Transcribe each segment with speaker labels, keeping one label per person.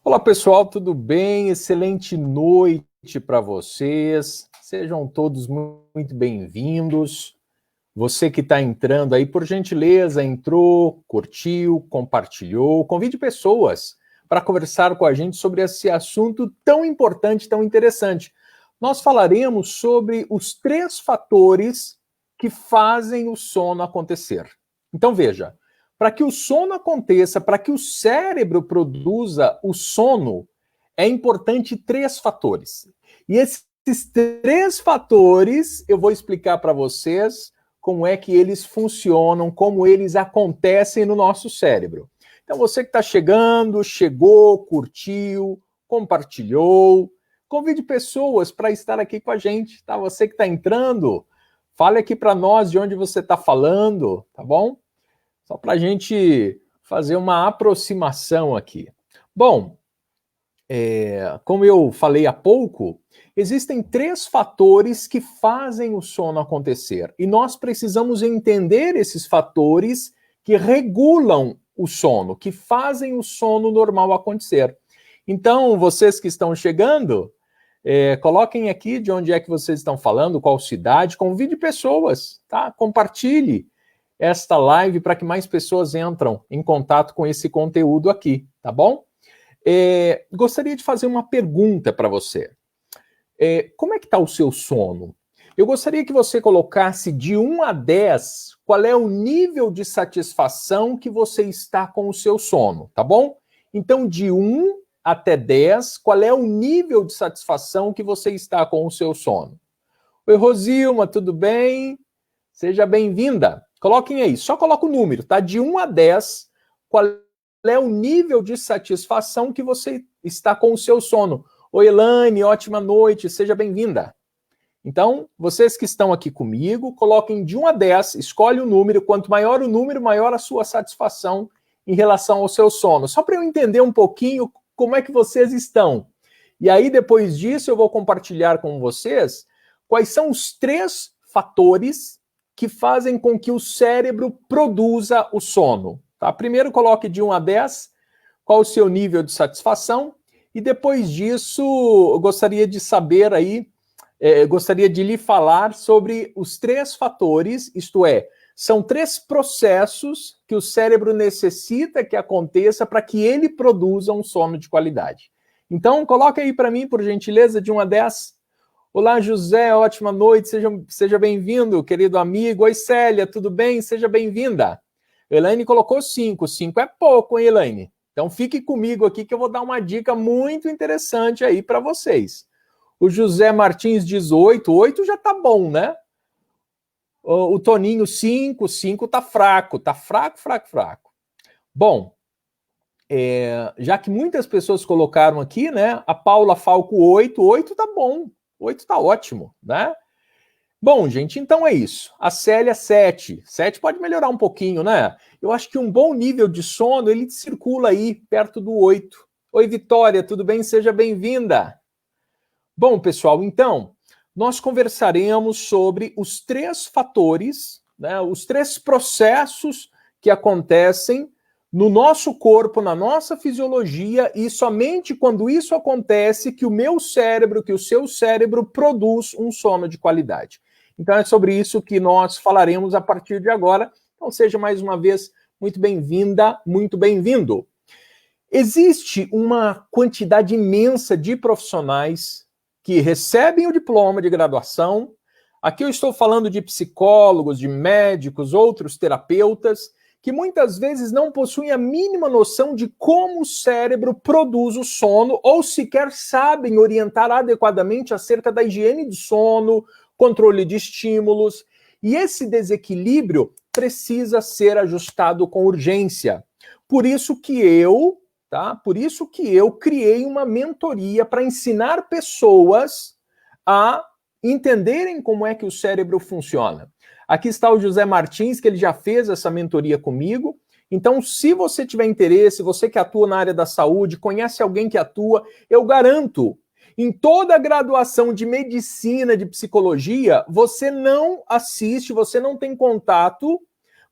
Speaker 1: Olá pessoal, tudo bem? Excelente noite para vocês. Sejam todos muito bem-vindos. Você que está entrando aí, por gentileza, entrou, curtiu, compartilhou. Convide pessoas para conversar com a gente sobre esse assunto tão importante, tão interessante. Nós falaremos sobre os 3 fatores que fazem o sono acontecer. Então veja, para que o sono aconteça, para que o cérebro produza o sono, é importante 3 fatores. E esses 3 fatores eu vou explicar para vocês como é que eles funcionam, como eles acontecem no nosso cérebro. Então você que está chegando, chegou, curtiu, compartilhou, convide pessoas para estar aqui com a gente, tá? Você que está entrando, fale aqui para nós de onde você está falando, tá bom? Só para a gente fazer uma aproximação aqui. Bom, como eu falei há pouco, existem 3 fatores que fazem o sono acontecer. E nós precisamos entender esses fatores que regulam o sono, que fazem o sono normal acontecer. Então, vocês que estão chegando, coloquem aqui de onde é que vocês estão falando, qual cidade, convide pessoas, tá? Compartilhe esta live para que mais pessoas entram em contato com esse conteúdo aqui, tá bom? Gostaria de fazer uma pergunta para você. Como é que está o seu sono? Eu gostaria que você colocasse de 1 a 10 qual é o nível de satisfação que você está com o seu sono, tá bom? Então, de 1 até 10, qual é o nível de satisfação que você está com o seu sono? Oi, Rosilma, tudo bem? Seja bem-vinda. Coloquem aí, só coloca o número, tá? De 1 a 10, qual é o nível de satisfação que você está com o seu sono? Oi, Elaine, ótima noite, seja bem-vinda. Então, vocês que estão aqui comigo, coloquem de 1 a 10, escolhe o número, quanto maior o número, maior a sua satisfação em relação ao seu sono. Só para eu entender um pouquinho como é que vocês estão. E aí, depois disso, eu vou compartilhar com vocês quais são os 3 fatores que fazem com que o cérebro produza o sono. Tá? Primeiro, coloque de 1 a 10 qual o seu nível de satisfação. E depois disso, eu gostaria de saber aí, gostaria de lhe falar sobre os 3 fatores, isto é, são 3 processos que o cérebro necessita que aconteça para que ele produza um sono de qualidade. Então, coloque aí para mim, por gentileza, de 1 a 10. Olá, José, ótima noite, seja bem-vindo, querido amigo. Oi, Célia, tudo bem? Seja bem-vinda. Elaine colocou 5, 5 é pouco, hein, Elaine? Então fique comigo aqui que eu vou dar uma dica muito interessante aí para vocês. O José Martins diz 8, 8 já tá bom, né? O Toninho 5, 5 tá fraco, fraco. Bom, já que muitas pessoas colocaram aqui, né? A Paula Falco 8, 8 tá bom. 8 tá ótimo, né? Bom, gente, então é isso. A Célia, 7. 7 pode melhorar um pouquinho, né? Eu acho que um bom nível de sono, ele circula aí, perto do 8. Oi, Vitória, tudo bem? Seja bem-vinda. Bom, pessoal, então, nós conversaremos sobre os 3 fatores, né? Os 3 processos que acontecem no nosso corpo, na nossa fisiologia, e somente quando isso acontece que o meu cérebro, que o seu cérebro produz um sono de qualidade. Então é sobre isso que nós falaremos a partir de agora. Então seja mais uma vez muito bem-vinda, muito bem-vindo. Existe uma quantidade imensa de profissionais que recebem o diploma de graduação. Aqui eu estou falando de psicólogos, de médicos, outros terapeutas, que muitas vezes não possuem a mínima noção de como o cérebro produz o sono ou sequer sabem orientar adequadamente acerca da higiene do sono, controle de estímulos. E esse desequilíbrio precisa ser ajustado com urgência. Por isso que eu criei uma mentoria para ensinar pessoas a entenderem como é que o cérebro funciona. Aqui está o José Martins, que ele já fez essa mentoria comigo. Então, se você tiver interesse, você que atua na área da saúde, conhece alguém que atua, eu garanto, em toda a graduação de medicina, de psicologia, você não assiste, você não tem contato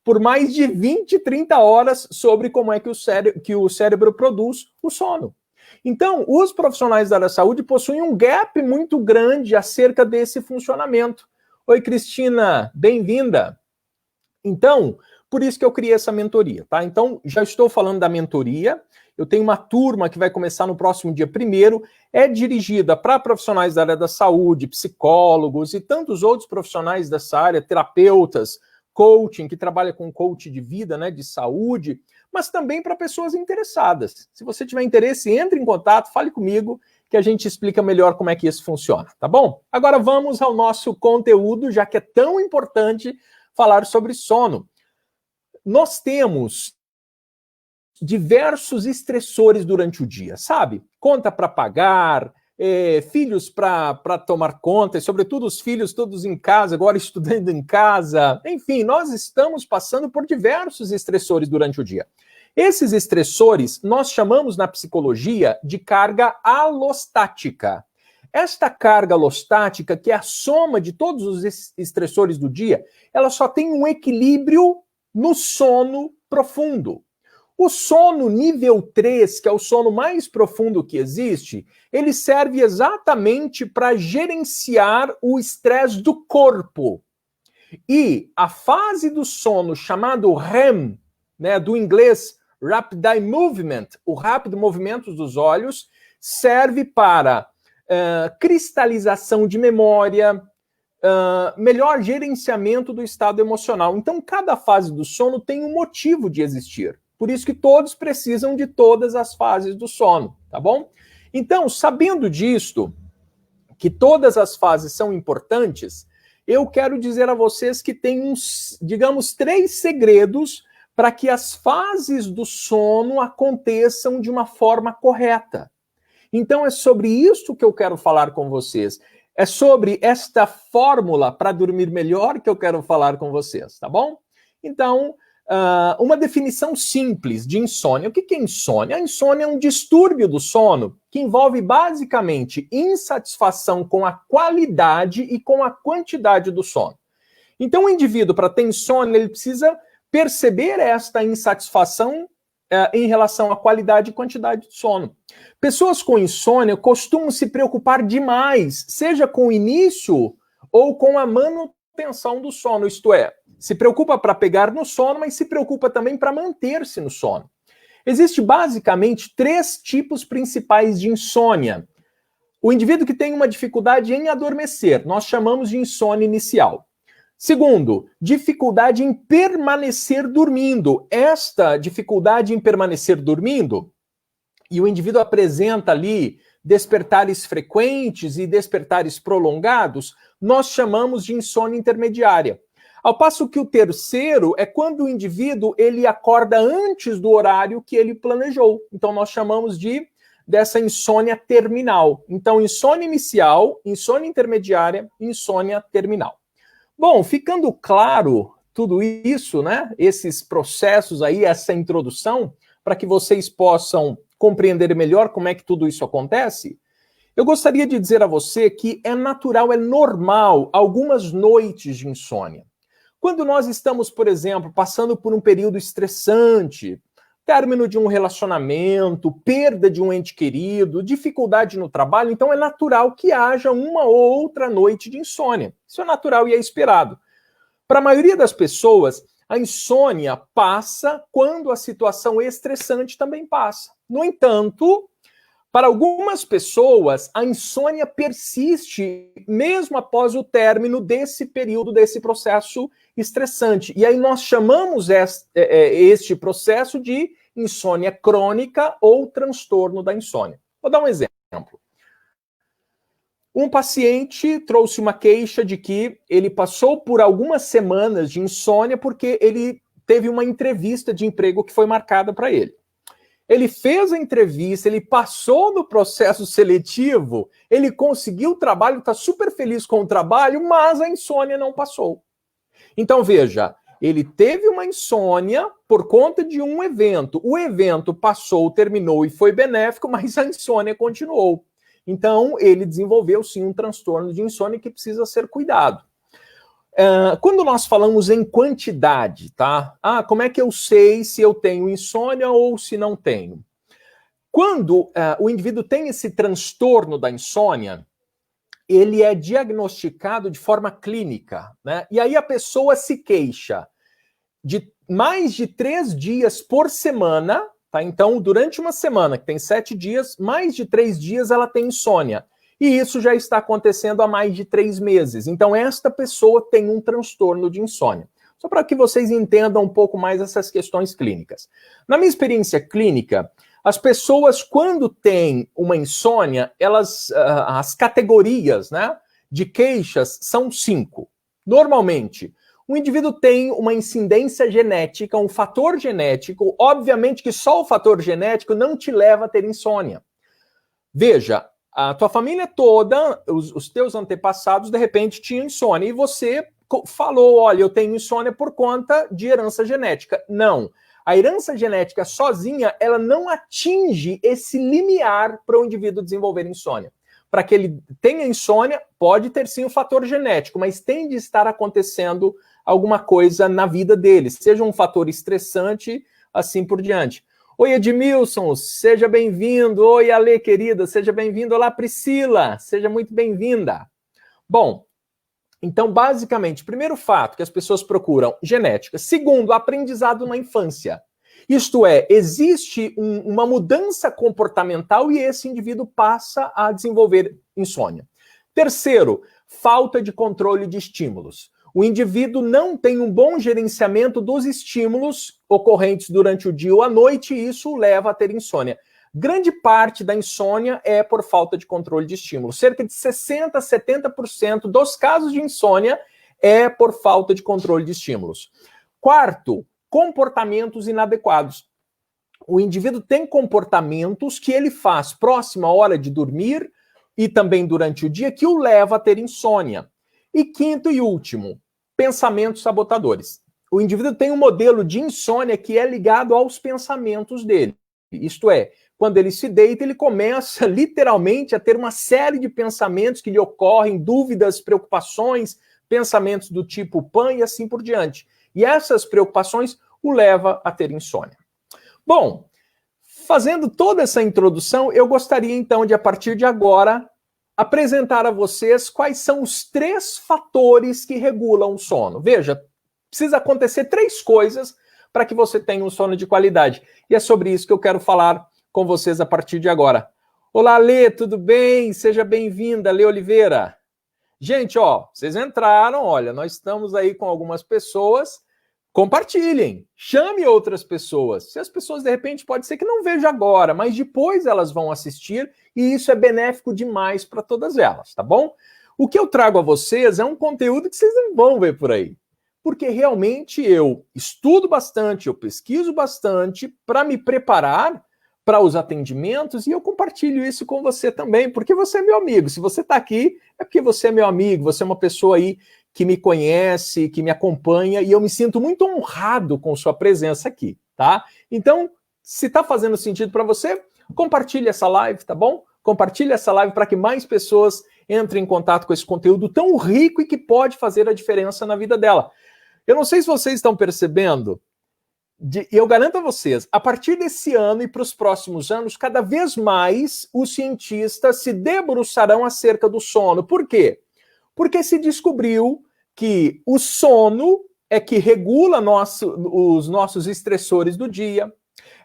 Speaker 1: por mais de 20, 30 horas sobre como é que o cérebro produz o sono. Então, os profissionais da área da saúde possuem um gap muito grande acerca desse funcionamento. Oi, Cristina, bem-vinda. Então, por isso que eu criei essa mentoria, tá? Então, já estou falando da mentoria. Eu tenho uma turma que vai começar no próximo dia 1º, é dirigida para profissionais da área da saúde, psicólogos e tantos outros profissionais dessa área, terapeutas, coaching, que trabalha com coach de vida, né, de saúde, mas também para pessoas interessadas. Se você tiver interesse, entre em contato, fale comigo, que a gente explica melhor como é que isso funciona, tá bom? Agora vamos ao nosso conteúdo, já que é tão importante falar sobre sono. Nós temos diversos estressores durante o dia, sabe? Conta para pagar, filhos para tomar conta, e sobretudo os filhos todos em casa, agora estudando em casa. Enfim, nós estamos passando por diversos estressores durante o dia. Esses estressores nós chamamos na psicologia de carga alostática. Esta carga alostática, que é a soma de todos os estressores do dia, ela só tem um equilíbrio no sono profundo. O sono nível 3, que é o sono mais profundo que existe, ele serve exatamente para gerenciar o estresse do corpo. E a fase do sono chamado REM, né, do inglês Rapid Eye Movement, o rápido movimento dos olhos, serve para cristalização de memória, melhor gerenciamento do estado emocional. Então, cada fase do sono tem um motivo de existir. Por isso que todos precisam de todas as fases do sono, tá bom? Então, sabendo disto, que todas as fases são importantes, eu quero dizer a vocês que tem uns, digamos, 3 segredos para que as fases do sono aconteçam de uma forma correta. Então, é sobre isso que eu quero falar com vocês. É sobre esta fórmula para dormir melhor que eu quero falar com vocês, tá bom? Então, uma definição simples de insônia. O que é insônia? A insônia é um distúrbio do sono que envolve basicamente insatisfação com a qualidade e com a quantidade do sono. Então, o indivíduo, para ter insônia, ele precisa perceber esta insatisfação em relação à qualidade e quantidade de sono. Pessoas com insônia costumam se preocupar demais, seja com o início ou com a manutenção do sono, isto é, se preocupa para pegar no sono, mas se preocupa também para manter-se no sono. Existem basicamente 3 tipos principais de insônia. O indivíduo que tem uma dificuldade em adormecer, nós chamamos de insônia inicial. Segundo, dificuldade em permanecer dormindo. Esta dificuldade em permanecer dormindo, e o indivíduo apresenta ali despertares frequentes e despertares prolongados, nós chamamos de insônia intermediária. Ao passo que o terceiro é quando o indivíduo ele acorda antes do horário que ele planejou. Então nós chamamos dessa insônia terminal. Então insônia inicial, insônia intermediária, insônia terminal. Bom, ficando claro tudo isso, né? Esses processos aí, essa introdução, para que vocês possam compreender melhor como é que tudo isso acontece, eu gostaria de dizer a você que é natural, é normal algumas noites de insônia. Quando nós estamos, por exemplo, passando por um período estressante, término de um relacionamento, perda de um ente querido, dificuldade no trabalho, então é natural que haja uma ou outra noite de insônia. Isso é natural e é esperado. Para a maioria das pessoas, a insônia passa quando a situação estressante também passa. No entanto, para algumas pessoas, a insônia persiste mesmo após o término desse período, desse processo estressante. E aí nós chamamos este processo de insônia crônica ou transtorno da insônia. Vou dar um exemplo. Um paciente trouxe uma queixa de que ele passou por algumas semanas de insônia porque ele teve uma entrevista de emprego que foi marcada para ele. Ele fez a entrevista, ele passou no processo seletivo, ele conseguiu o trabalho, está super feliz com o trabalho, mas a insônia não passou. Então, veja, ele teve uma insônia por conta de um evento. O evento passou, terminou e foi benéfico, mas a insônia continuou. Então, ele desenvolveu, sim, um transtorno de insônia que precisa ser cuidado. Quando nós falamos em quantidade, tá? Como é que eu sei se eu tenho insônia ou se não tenho? Quando o indivíduo tem esse transtorno da insônia, ele é diagnosticado de forma clínica, né? E aí a pessoa se queixa de mais de 3 dias por semana, tá? Então, durante uma semana, que tem 7 dias, mais de 3 dias ela tem insônia. E isso já está acontecendo há mais de 3 meses. Então, esta pessoa tem um transtorno de insônia. Só para que vocês entendam um pouco mais essas questões clínicas. Na minha experiência clínica, as pessoas, quando têm uma insônia, as categorias, né, de queixas são 5. Normalmente, o indivíduo tem uma incidência genética, um fator genético. Obviamente que só o fator genético não te leva a ter insônia. Veja, a tua família toda, os teus antepassados, de repente, tinham insônia. E você falou, olha, eu tenho insônia por conta de herança genética. Não. A herança genética sozinha, ela não atinge esse limiar para o indivíduo desenvolver insônia. Para que ele tenha insônia, pode ter sim o fator genético, mas tem de estar acontecendo alguma coisa na vida dele, seja um fator estressante, assim por diante. Oi, Edmilson, seja bem-vindo. Oi, Ale, querida, seja bem-vindo. Olá, Priscila, seja muito bem-vinda. Bom, então, basicamente, primeiro fato que as pessoas procuram, genética. Segundo, aprendizado na infância. Isto é, existe uma mudança comportamental e esse indivíduo passa a desenvolver insônia. Terceiro, falta de controle de estímulos. O indivíduo não tem um bom gerenciamento dos estímulos ocorrentes durante o dia ou a noite e isso o leva a ter insônia. Grande parte da insônia é por falta de controle de estímulo. Cerca de 60% a 70% dos casos de insônia é por falta de controle de estímulos. Quarto, comportamentos inadequados. O indivíduo tem comportamentos que ele faz próximo à hora de dormir e também durante o dia que o leva a ter insônia. E quinto e último, pensamentos sabotadores. O indivíduo tem um modelo de insônia que é ligado aos pensamentos dele. Isto é, quando ele se deita, ele começa literalmente a ter uma série de pensamentos que lhe ocorrem, dúvidas, preocupações, pensamentos do tipo PAN e assim por diante. E essas preocupações o levam a ter insônia. Bom, fazendo toda essa introdução, eu gostaria então de, a partir de agora, apresentar a vocês quais são os 3 fatores que regulam o sono. Veja, precisa acontecer 3 coisas para que você tenha um sono de qualidade. E é sobre isso que eu quero falar com vocês a partir de agora. Olá, Lê, tudo bem? Seja bem-vinda, Lê Oliveira. Gente, ó, vocês entraram, olha, nós estamos aí com algumas pessoas. Compartilhem, chame outras pessoas. Se as pessoas, de repente, pode ser que não vejam agora, mas depois elas vão assistir e isso é benéfico demais para todas elas, tá bom? O que eu trago a vocês é um conteúdo que vocês não vão ver por aí. Porque realmente eu estudo bastante, eu pesquiso bastante para me preparar para os atendimentos e eu compartilho isso com você também, porque você é meu amigo. Se você está aqui, é porque você é meu amigo, você é uma pessoa aí que me conhece, que me acompanha, e eu me sinto muito honrado com sua presença aqui, tá? Então, se está fazendo sentido para você, compartilhe essa live, tá bom? Compartilhe essa live para que mais pessoas entrem em contato com esse conteúdo tão rico e que pode fazer a diferença na vida dela. Eu não sei se vocês estão percebendo, e eu garanto a vocês, a partir desse ano e para os próximos anos, cada vez mais os cientistas se debruçarão acerca do sono. Por quê? Porque se descobriu que o sono é que regula os nossos estressores do dia.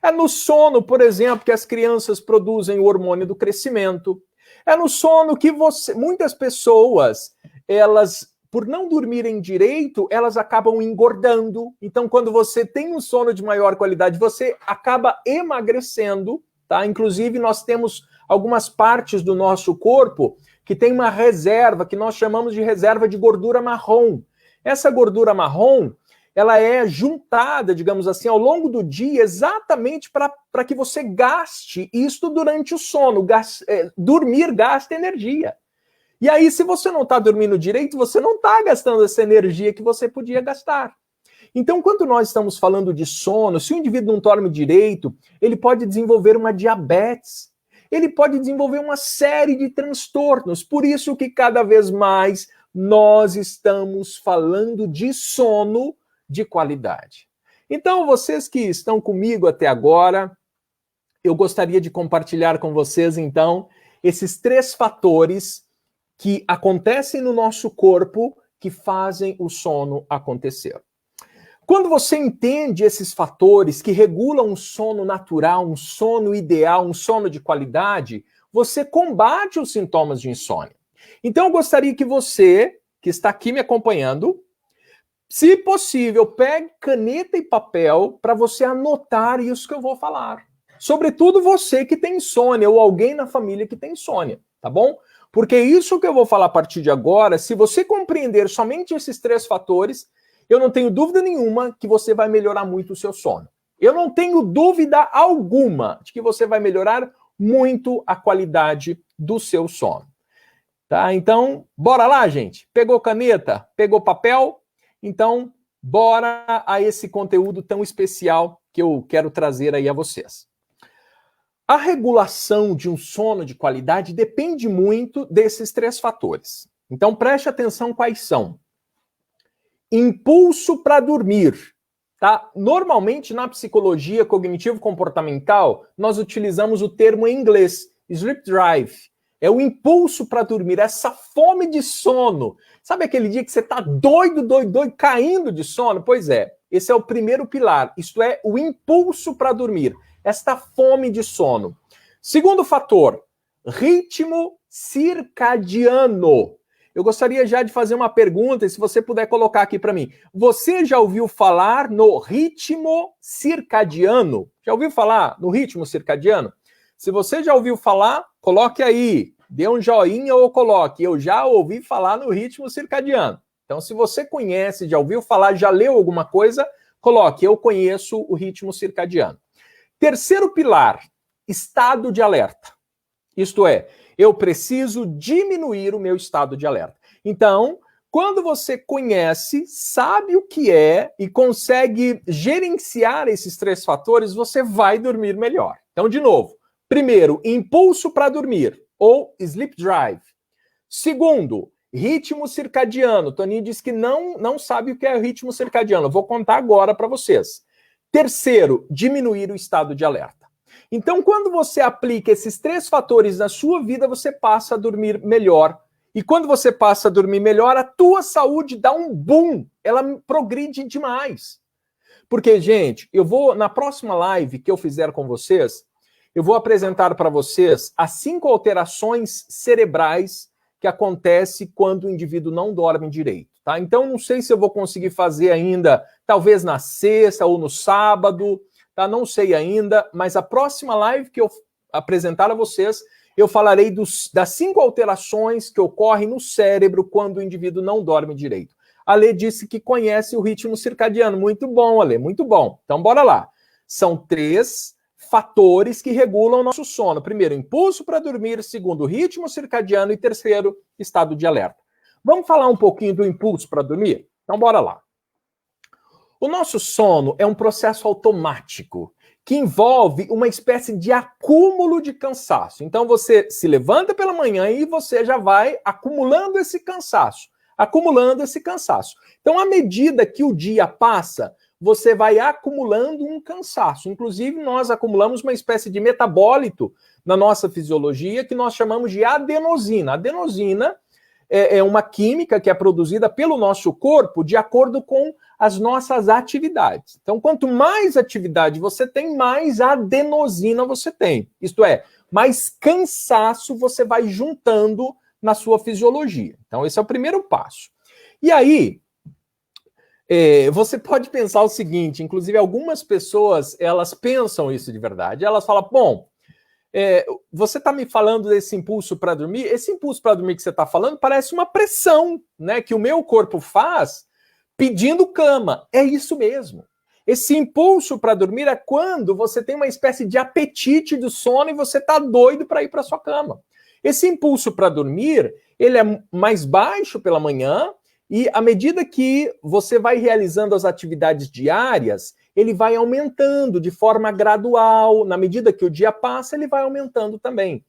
Speaker 1: É no sono, por exemplo, que as crianças produzem o hormônio do crescimento. É no sono que muitas pessoas, elas, por não dormirem direito, elas acabam engordando. Então, quando você tem um sono de maior qualidade, você acaba emagrecendo, tá? Inclusive, nós temos algumas partes do nosso corpo que tem uma reserva, que nós chamamos de reserva de gordura marrom. Essa gordura marrom, ela é juntada, digamos assim, ao longo do dia, exatamente para que você gaste isto durante o sono. Dormir gasta energia. E aí, se você não está dormindo direito, você não está gastando essa energia que você podia gastar. Então, quando nós estamos falando de sono, se o indivíduo não dorme direito, ele pode desenvolver uma diabetes, ele pode desenvolver uma série de transtornos. Por isso que cada vez mais nós estamos falando de sono de qualidade. Então, vocês que estão comigo até agora, eu gostaria de compartilhar com vocês, então, esses 3 fatores que acontecem no nosso corpo que fazem o sono acontecer. Quando você entende esses fatores que regulam um sono natural, um sono ideal, um sono de qualidade, você combate os sintomas de insônia. Então, eu gostaria que você, que está aqui me acompanhando, se possível, pegue caneta e papel para você anotar isso que eu vou falar. Sobretudo você que tem insônia ou alguém na família que tem insônia, tá bom? Porque isso que eu vou falar a partir de agora, se você compreender somente esses 3 fatores, eu não tenho dúvida nenhuma que você vai melhorar muito o seu sono. Eu não tenho dúvida alguma de que você vai melhorar muito a qualidade do seu sono. Tá? Então, bora lá, gente. Pegou caneta? Pegou papel? Então, bora a esse conteúdo tão especial que eu quero trazer aí a vocês. A regulação de um sono de qualidade depende muito desses 3 fatores. Então, preste atenção quais são. Impulso para dormir. Tá? Normalmente, na psicologia cognitivo-comportamental, nós utilizamos o termo em inglês, sleep drive. É o impulso para dormir, essa fome de sono. Sabe aquele dia que você está doido, caindo de sono? Pois é, esse é o primeiro pilar, isto é, o impulso para dormir, esta fome de sono. Segundo fator, ritmo circadiano. Eu gostaria já de fazer uma pergunta, e se você puder colocar aqui para mim. Você já ouviu falar no ritmo circadiano? Já ouviu falar no ritmo circadiano? Se você já ouviu falar, coloque aí, dê um joinha ou coloque. Eu já ouvi falar no ritmo circadiano. Então, se você conhece, já ouviu falar, já leu alguma coisa, coloque. Eu conheço o ritmo circadiano. Terceiro pilar, estado de alerta. Isto é, eu preciso diminuir o meu estado de alerta. Então, quando você conhece, sabe o que é e consegue gerenciar esses 3 fatores, você vai dormir melhor. Então, de novo. Primeiro, impulso para dormir, ou sleep drive. Segundo, ritmo circadiano. Toninho disse que não sabe o que é ritmo circadiano. Eu vou contar agora para vocês. Terceiro, diminuir o estado de alerta. Então, quando você aplica esses 3 fatores na sua vida, você passa a dormir melhor. E quando você passa a dormir melhor, a tua saúde dá um boom. Ela progride demais. Porque, gente, eu vou, na próxima live que eu fizer com vocês, eu vou apresentar para vocês as 5 alterações cerebrais que acontecem quando o indivíduo não dorme direito, tá? Então, não sei se eu vou conseguir fazer ainda, talvez na sexta ou no sábado, tá? Não sei ainda, mas a próxima live que eu apresentar a vocês, eu falarei das 5 alterações que ocorrem no cérebro quando o indivíduo não dorme direito. A Lê disse que conhece o ritmo circadiano. Muito bom, Ale, muito bom. Então, bora lá. São 3 fatores que regulam o nosso sono. Primeiro, impulso para dormir. Segundo, ritmo circadiano. E terceiro, estado de alerta. Vamos falar um pouquinho do impulso para dormir? Então, bora lá. O nosso sono é um processo automático que envolve uma espécie de acúmulo de cansaço. Então, você se levanta pela manhã e você já vai acumulando esse cansaço. Então, à medida que o dia passa, você vai acumulando um cansaço. Inclusive, nós acumulamos uma espécie de metabólito na nossa fisiologia que nós chamamos de adenosina. A adenosina é uma química que é produzida pelo nosso corpo de acordo com as nossas atividades. Então, quanto mais atividade você tem, mais adenosina você tem. Isto é, mais cansaço você vai juntando na sua fisiologia. Então, esse é o primeiro passo. E aí, você pode pensar o seguinte, inclusive algumas pessoas, elas pensam isso de verdade. Elas falam, bom, você está me falando desse impulso para dormir? Esse impulso para dormir que você está falando parece uma pressão, né, que o meu corpo faz pedindo cama. É isso mesmo. Esse impulso para dormir é quando você tem uma espécie de apetite do sono e você está doido para ir para sua cama. Esse impulso para dormir, ele é mais baixo pela manhã e à medida que você vai realizando as atividades diárias, ele vai aumentando de forma gradual. Na medida que o dia passa, ele vai aumentando também.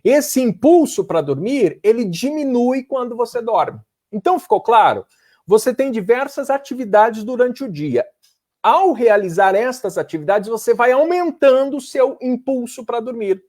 Speaker 1: Esse impulso para dormir, ele diminui quando você dorme. Então, ficou claro? Você tem diversas atividades durante o dia. ao realizar estas atividades, você vai aumentando o seu impulso para dormir.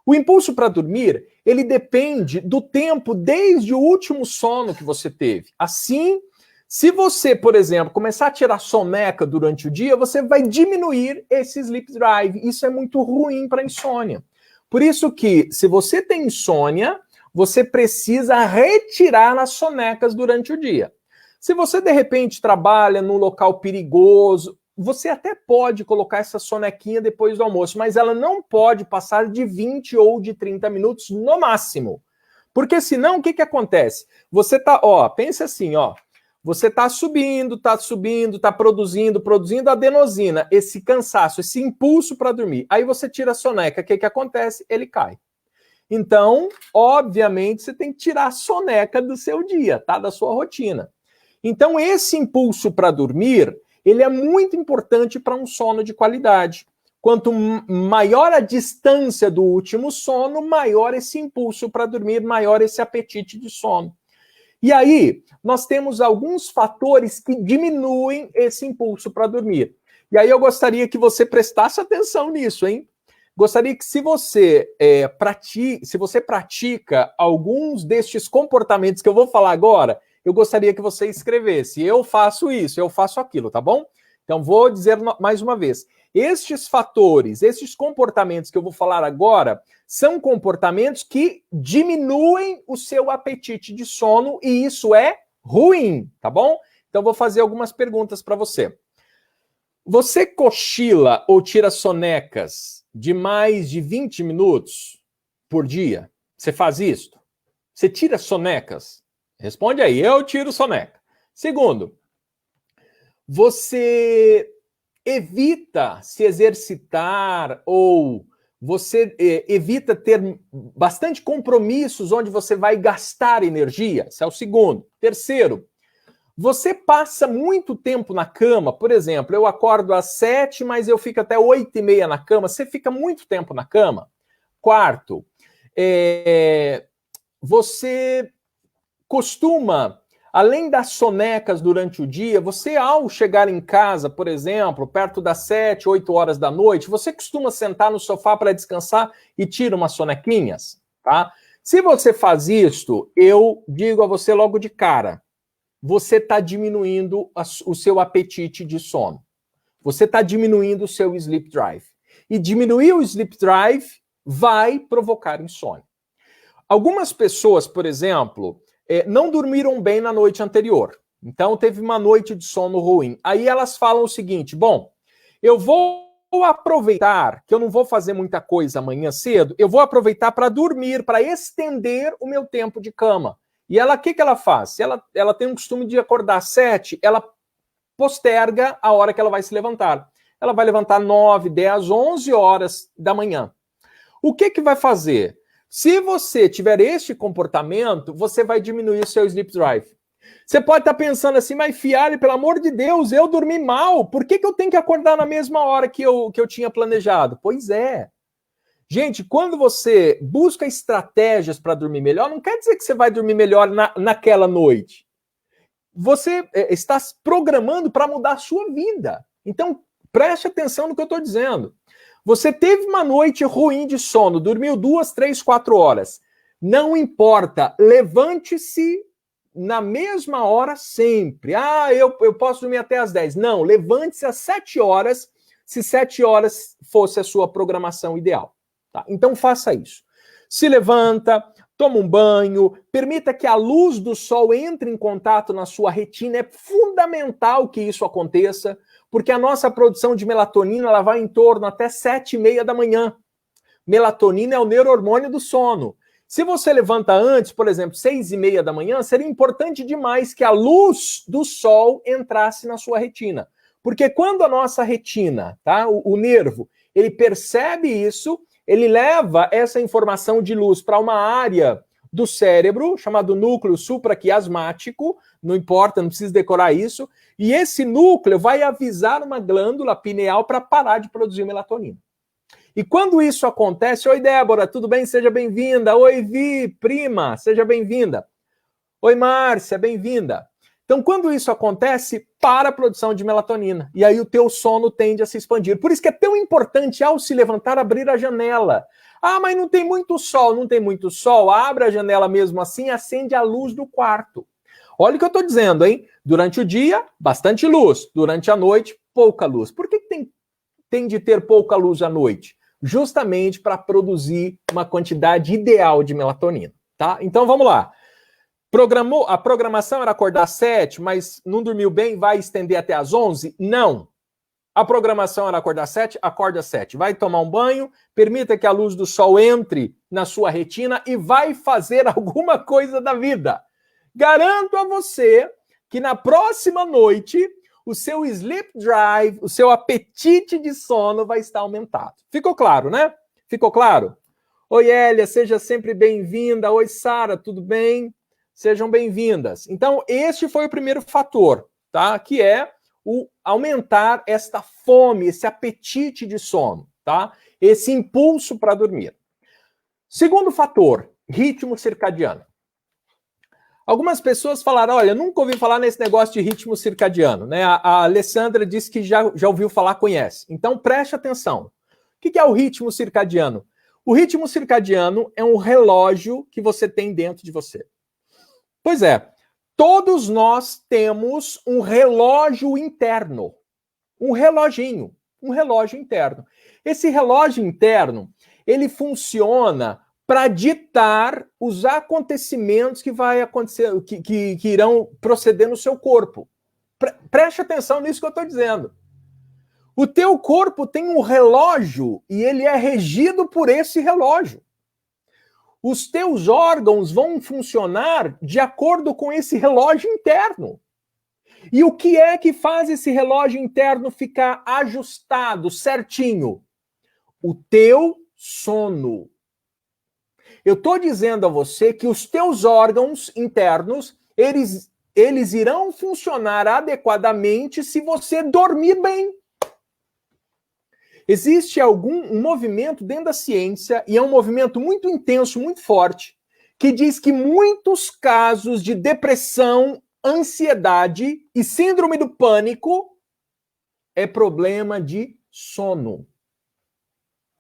Speaker 1: O impulso para dormir, ele depende do tempo desde o último sono que você teve. Assim, se você, por exemplo, começar a tirar soneca durante o dia, você vai diminuir esse sleep drive. Isso é muito ruim para a insônia. Por isso que, se você tem insônia, você precisa retirar as sonecas durante o dia. Se você, de repente, trabalha num local perigoso, você até pode colocar essa sonequinha depois do almoço, mas ela não pode passar de 20 ou de 30 minutos no máximo. Porque senão, o que acontece? Você tá, pensa assim, você tá subindo, tá produzindo adenosina, esse cansaço, esse impulso para dormir. Aí você tira a soneca, o que acontece? Ele cai. Então, obviamente, você tem que tirar a soneca do seu dia, tá? Da sua rotina. Então, esse impulso para dormir, ele é muito importante para um sono de qualidade. Quanto maior a distância do último sono, maior esse impulso para dormir, maior esse apetite de sono. E aí, nós temos alguns fatores que diminuem esse impulso para dormir. E aí eu gostaria que você prestasse atenção nisso, hein? Gostaria que se você pratica alguns destes comportamentos que eu vou falar agora, eu gostaria que você escrevesse: eu faço isso, eu faço aquilo, tá bom? Então vou dizer mais uma vez. Estes fatores, estes comportamentos que eu vou falar agora, são comportamentos que diminuem o seu apetite de sono e isso é ruim, tá bom? Então vou fazer algumas perguntas para você. Você cochila ou tira sonecas de mais de 20 minutos por dia? Você faz isso? Você tira sonecas? Responde aí, eu tiro soneca. Segundo, você evita se exercitar ou você evita ter bastante compromissos onde você vai gastar energia? Esse é o segundo. Terceiro, você passa muito tempo na cama, por exemplo, eu acordo às 7, mas eu fico até 8h30 na cama. Você fica muito tempo na cama? Quarto, você costuma, além das sonecas durante o dia, você ao chegar em casa, por exemplo, perto das 7, 8 horas da noite, você costuma sentar no sofá para descansar e tira umas sonequinhas, tá? Se você faz isto, eu digo a você logo de cara, você está diminuindo o seu apetite de sono. Você está diminuindo o seu sleep drive. E diminuir o sleep drive vai provocar insônia. Algumas pessoas, por exemplo, não dormiram bem na noite anterior. Então, teve uma noite de sono ruim. Aí elas falam o seguinte: bom, eu vou aproveitar que eu não vou fazer muita coisa amanhã cedo, eu vou aproveitar para dormir, para estender o meu tempo de cama. E ela, o que ela faz? Se ela tem um costume de acordar às 7, ela posterga a hora que ela vai se levantar. Ela vai levantar 9, 10, 11 horas da manhã. O que vai fazer? Se você tiver este comportamento, você vai diminuir o seu sleep drive. Você pode estar pensando assim, mas Fialho, pelo amor de Deus, eu dormi mal. Por que eu tenho que acordar na mesma hora que eu tinha planejado? Pois é. Gente, quando você busca estratégias para dormir melhor, não quer dizer que você vai dormir melhor naquela noite. Você está se programando para mudar a sua vida. Então, preste atenção no que eu estou dizendo. Você teve uma noite ruim de sono, dormiu 2, 3, 4 horas. Não importa, levante-se na mesma hora sempre. Eu posso dormir até às 10. Não, levante-se às 7 horas, se 7 horas fosse a sua programação ideal. Tá? Então faça isso. Se levanta, toma um banho, permita que a luz do sol entre em contato na sua retina. É fundamental que isso aconteça, porque a nossa produção de melatonina ela vai em torno até 7h30 da manhã. Melatonina é o neurohormônio do sono. Se você levanta antes, por exemplo, 6h30 da manhã, seria importante demais que a luz do sol entrasse na sua retina. Porque quando a nossa retina, tá, o nervo, ele percebe isso, ele leva essa informação de luz para uma área do cérebro, chamado núcleo supraquiasmático, não importa, não precisa decorar isso, e esse núcleo vai avisar uma glândula pineal para parar de produzir melatonina. E quando isso acontece, oi Débora, tudo bem? Seja bem-vinda. Oi Vi, prima, seja bem-vinda. Oi Márcia, bem-vinda. Então, quando isso acontece, para a produção de melatonina. E aí o teu sono tende a se expandir. Por isso que é tão importante, ao se levantar, abrir a janela. Ah, mas não tem muito sol. Não tem muito sol. Abre a janela mesmo assim, acende a luz do quarto. Olha o que eu estou dizendo, hein? Durante o dia, bastante luz. Durante a noite, pouca luz. Por que tem de ter pouca luz à noite? Justamente para produzir uma quantidade ideal de melatonina, tá? Então, vamos lá. A programação era acordar às 7, mas não dormiu bem, vai estender até às 11? Não. A programação era acordar às 7, acorda às 7. Vai tomar um banho, permita que a luz do sol entre na sua retina e vai fazer alguma coisa da vida. Garanto a você que na próxima noite o seu sleep drive, o seu apetite de sono vai estar aumentado. Ficou claro, né? Ficou claro? Oi, Elia, seja sempre bem-vinda. Oi, Sara, tudo bem? Sejam bem-vindas. Então, este foi o primeiro fator, tá? Que é o aumentar esta fome, esse apetite de sono, tá? Esse impulso para dormir. Segundo fator, ritmo circadiano. Algumas pessoas falaram, olha, nunca ouvi falar nesse negócio de ritmo circadiano, né? A Alessandra disse que já ouviu falar, conhece. Então, preste atenção. O que é o ritmo circadiano? O ritmo circadiano é um relógio que você tem dentro de você. Pois é, todos nós temos um relógio interno, um reloginho, um relógio interno. Esse relógio interno, ele funciona para ditar os acontecimentos que vai acontecer, que irão proceder no seu corpo. Preste atenção nisso que eu estou dizendo. O teu corpo tem um relógio e ele é regido por esse relógio. Os teus órgãos vão funcionar de acordo com esse relógio interno. E o que é que faz esse relógio interno ficar ajustado, certinho? O teu sono. Eu estou dizendo a você que os teus órgãos internos, eles irão funcionar adequadamente se você dormir bem. Existe um movimento dentro da ciência, e é um movimento muito intenso, muito forte, que diz que muitos casos de depressão, ansiedade e síndrome do pânico é problema de sono.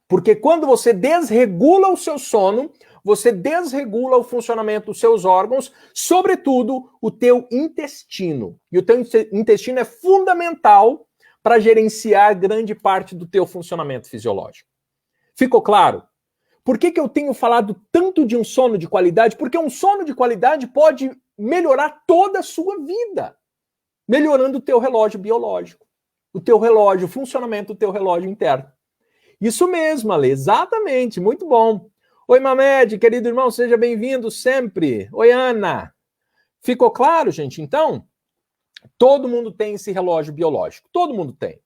Speaker 1: Porque quando você desregula o seu sono, você desregula o funcionamento dos seus órgãos, sobretudo o teu intestino. E o teu intestino é fundamental para gerenciar grande parte do teu funcionamento fisiológico. Ficou claro? Por que eu tenho falado tanto de um sono de qualidade? Porque um sono de qualidade pode melhorar toda a sua vida, melhorando o teu relógio biológico, o teu relógio, o funcionamento do teu relógio interno. Isso mesmo, Ale, exatamente, muito bom. Oi, Mamed, querido irmão, seja bem-vindo sempre. Oi, Ana. Ficou claro, gente? Então, todo mundo tem esse relógio biológico. Todo mundo tem.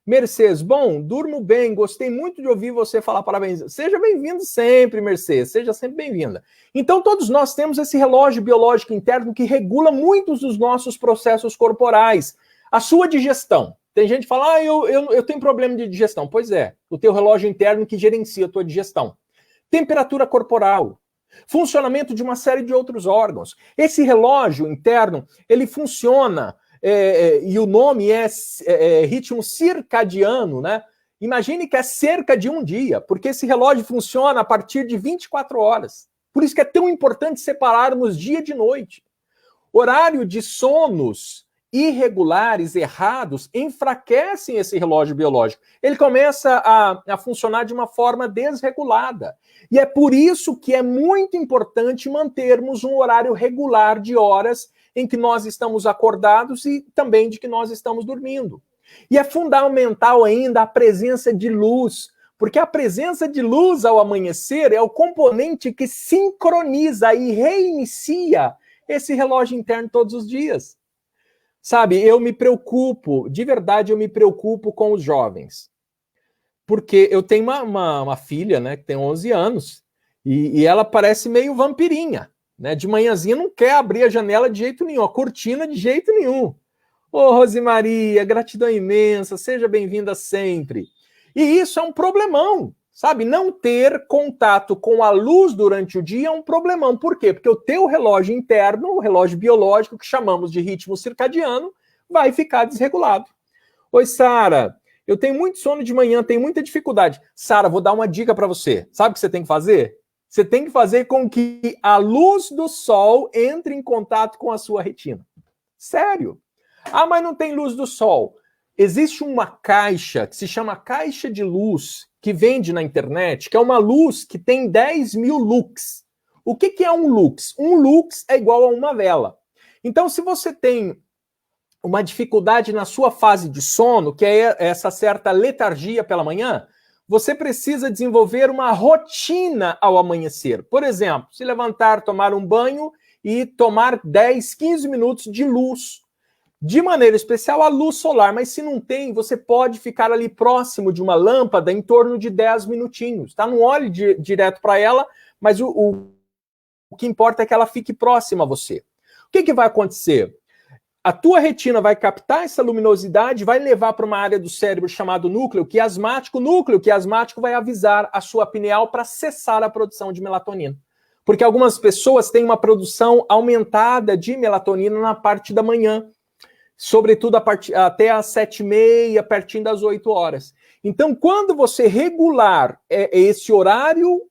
Speaker 1: Mercedes, bom, durmo bem, gostei muito de ouvir você falar parabéns. Seja bem-vindo sempre, Mercedes, seja sempre bem-vinda. Então, todos nós temos esse relógio biológico interno que regula muitos dos nossos processos corporais. A sua digestão. Tem gente que fala, eu tenho problema de digestão. Pois é, o teu relógio interno que gerencia a tua digestão. Temperatura corporal. Funcionamento de uma série de outros órgãos. Esse relógio interno, ele funciona, e o nome é ritmo circadiano, né? Imagine que é cerca de um dia, porque esse relógio funciona a partir de 24 horas. Por isso que é tão importante separarmos dia de noite. Horário de sonos irregulares, errados, enfraquecem esse relógio biológico. Ele começa a funcionar de uma forma desregulada. E é por isso que é muito importante mantermos um horário regular de horas em que nós estamos acordados e também de que nós estamos dormindo. E é fundamental ainda a presença de luz, porque a presença de luz ao amanhecer é o componente que sincroniza e reinicia esse relógio interno todos os dias. Sabe, eu me preocupo, de verdade eu me preocupo com os jovens. Porque eu tenho uma filha, né, que tem 11 anos, e ela parece meio vampirinha, né? De manhãzinha não quer abrir a janela de jeito nenhum, a cortina de jeito nenhum. Ô, Rosimaria, gratidão imensa, seja bem-vinda sempre. E isso é um problemão, Sabe, não ter contato com a luz durante o dia é um problemão. Por quê? Porque o teu relógio interno, o relógio biológico, que chamamos de ritmo circadiano, vai ficar desregulado. Oi, Sara, eu tenho muito sono de manhã, tenho muita dificuldade. Sara, vou dar uma dica para você. Sabe o que você tem que fazer? Você tem que fazer com que a luz do sol entre em contato com a sua retina. Sério. Ah, mas não tem luz do sol. Existe uma caixa que se chama caixa de luz, que vende na internet, que é uma luz que tem 10.000 lux. O que é um lux? Um lux é igual a uma vela. Então, se você tem uma dificuldade na sua fase de sono, que é essa certa letargia pela manhã, você precisa desenvolver uma rotina ao amanhecer. Por exemplo, se levantar, tomar um banho e tomar 10, 15 minutos de luz. De maneira especial, a luz solar. Mas se não tem, você pode ficar ali próximo de uma lâmpada em torno de 10 minutinhos. Tá? Não olhe direto para ela, mas o que importa é que ela fique próxima a você. O que vai acontecer? A tua retina vai captar essa luminosidade, vai levar para uma área do cérebro chamado núcleo quiasmático. O núcleo quiasmático vai avisar a sua pineal para cessar a produção de melatonina. Porque algumas pessoas têm uma produção aumentada de melatonina na parte da manhã, sobretudo até às 7h30, pertinho das 8 horas. Então, quando você regular esse horário,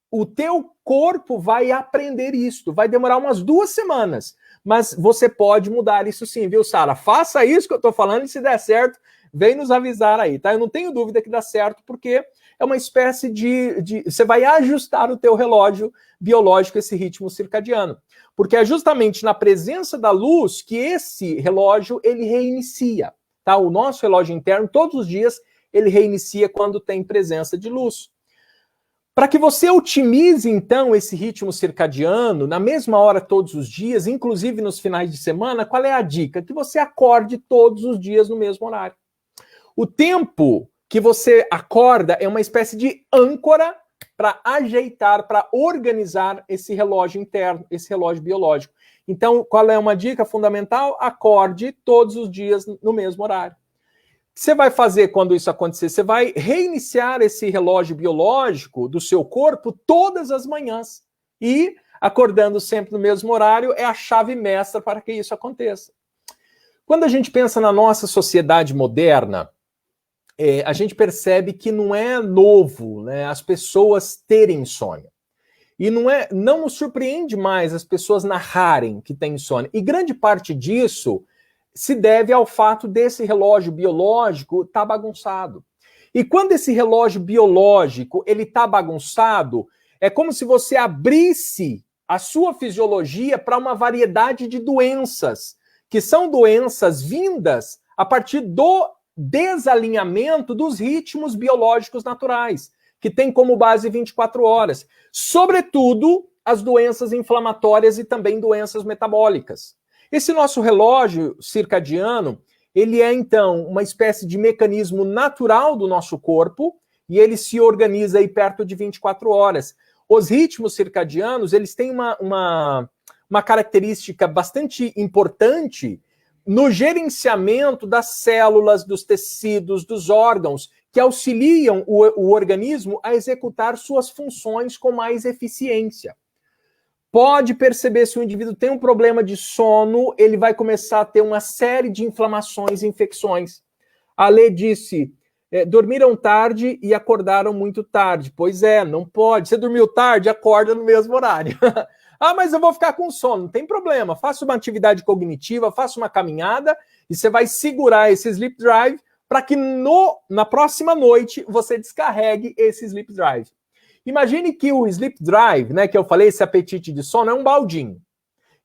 Speaker 1: o teu corpo vai aprender isso. Vai demorar umas 2 semanas. Mas você pode mudar isso sim, viu, Sara? Faça isso que eu estou falando e se der certo, vem nos avisar aí, tá? Eu não tenho dúvida que dá certo, porque é uma espécie de... Você vai ajustar o teu relógio biológico, esse ritmo circadiano. Porque é justamente na presença da luz que esse relógio, ele reinicia, tá? O nosso relógio interno, todos os dias, ele reinicia quando tem presença de luz. Para que você otimize, então, esse ritmo circadiano, na mesma hora todos os dias, inclusive nos finais de semana, qual é a dica? Que você acorde todos os dias no mesmo horário. O tempo que você acorda é uma espécie de âncora para ajeitar, para organizar esse relógio interno, esse relógio biológico. Então, qual é uma dica fundamental? Acorde todos os dias no mesmo horário. O que você vai fazer quando isso acontecer? Você vai reiniciar esse relógio biológico do seu corpo todas as manhãs. E, acordando sempre no mesmo horário, é a chave mestra para que isso aconteça. Quando a gente pensa na nossa sociedade moderna, a gente percebe que não é novo, né, as pessoas terem insônia. E não nos surpreende mais as pessoas narrarem que têm insônia. E grande parte disso se deve ao fato desse relógio biológico estar bagunçado. E quando esse relógio biológico ele está bagunçado, é como se você abrisse a sua fisiologia para uma variedade de doenças, que são doenças vindas a partir do desalinhamento dos ritmos biológicos naturais, que tem como base 24 horas. Sobretudo, as doenças inflamatórias e também doenças metabólicas. Esse nosso relógio circadiano, ele é, então, uma espécie de mecanismo natural do nosso corpo e ele se organiza aí perto de 24 horas. Os ritmos circadianos, eles têm uma característica bastante importante no gerenciamento das células, dos tecidos, dos órgãos, que auxiliam o organismo a executar suas funções com mais eficiência. Pode perceber se o indivíduo tem um problema de sono, ele vai começar a ter uma série de inflamações e infecções. A Lê disse, dormiram tarde e acordaram muito tarde. Pois é, não pode. Você dormiu tarde, acorda no mesmo horário. Ah, mas eu vou ficar com sono. Não tem problema. Faça uma atividade cognitiva, faça uma caminhada e você vai segurar esse sleep drive para que na próxima noite você descarregue esse sleep drive. Imagine que o sleep drive, né, que eu falei, esse apetite de sono, é um baldinho.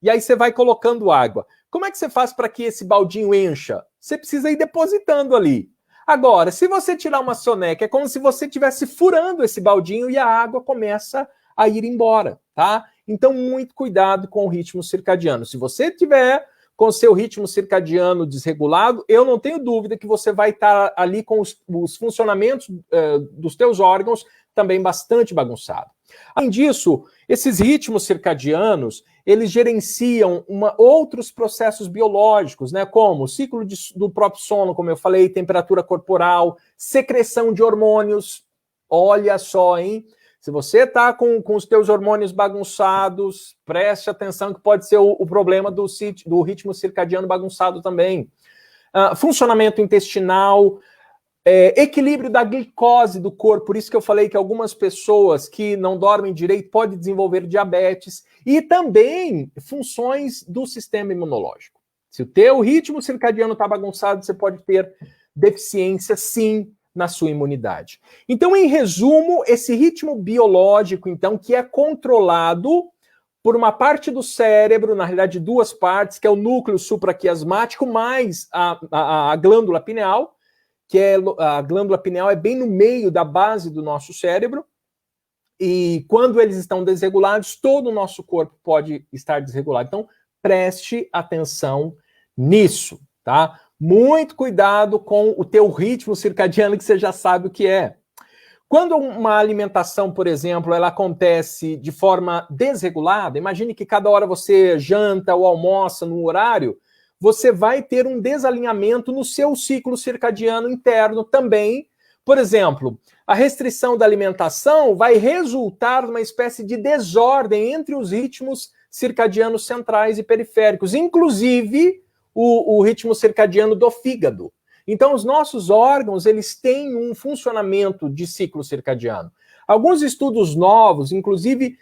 Speaker 1: E aí você vai colocando água. Como é que você faz para que esse baldinho encha? Você precisa ir depositando ali. Agora, se você tirar uma soneca, é como se você estivesse furando esse baldinho e a água começa a ir embora, tá? Então, muito cuidado com o ritmo circadiano. Se você tiver com o seu ritmo circadiano desregulado, eu não tenho dúvida que você vai estar ali com os funcionamentos dos teus órgãos também bastante bagunçado. Além disso, esses ritmos circadianos, eles gerenciam outros processos biológicos, né, como o ciclo do próprio sono, como eu falei, temperatura corporal, secreção de hormônios. Olha só, hein? Se você está com os teus hormônios bagunçados, preste atenção que pode ser o problema do ritmo circadiano bagunçado também. Funcionamento intestinal, equilíbrio da glicose do corpo, por isso que eu falei que algumas pessoas que não dormem direito podem desenvolver diabetes, e também funções do sistema imunológico. Se o teu ritmo circadiano está bagunçado, você pode ter deficiência, sim, na sua imunidade. Então, em resumo, esse ritmo biológico, então, que é controlado por uma parte do cérebro, na realidade, duas partes, que é o núcleo supraquiasmático, mais a glândula pineal, que a glândula pineal é bem no meio da base do nosso cérebro, e quando eles estão desregulados, todo o nosso corpo pode estar desregulado. Então, preste atenção nisso, tá? Muito cuidado com o teu ritmo circadiano, que você já sabe o que é. Quando uma alimentação, por exemplo, ela acontece de forma desregulada, imagine que cada hora você janta ou almoça num horário, você vai ter um desalinhamento no seu ciclo circadiano interno também. Por exemplo, a restrição da alimentação vai resultar numa espécie de desordem entre os ritmos circadianos centrais e periféricos, inclusive o ritmo circadiano do fígado. Então, os nossos órgãos, eles têm um funcionamento de ciclo circadiano. Alguns estudos novos, inclusive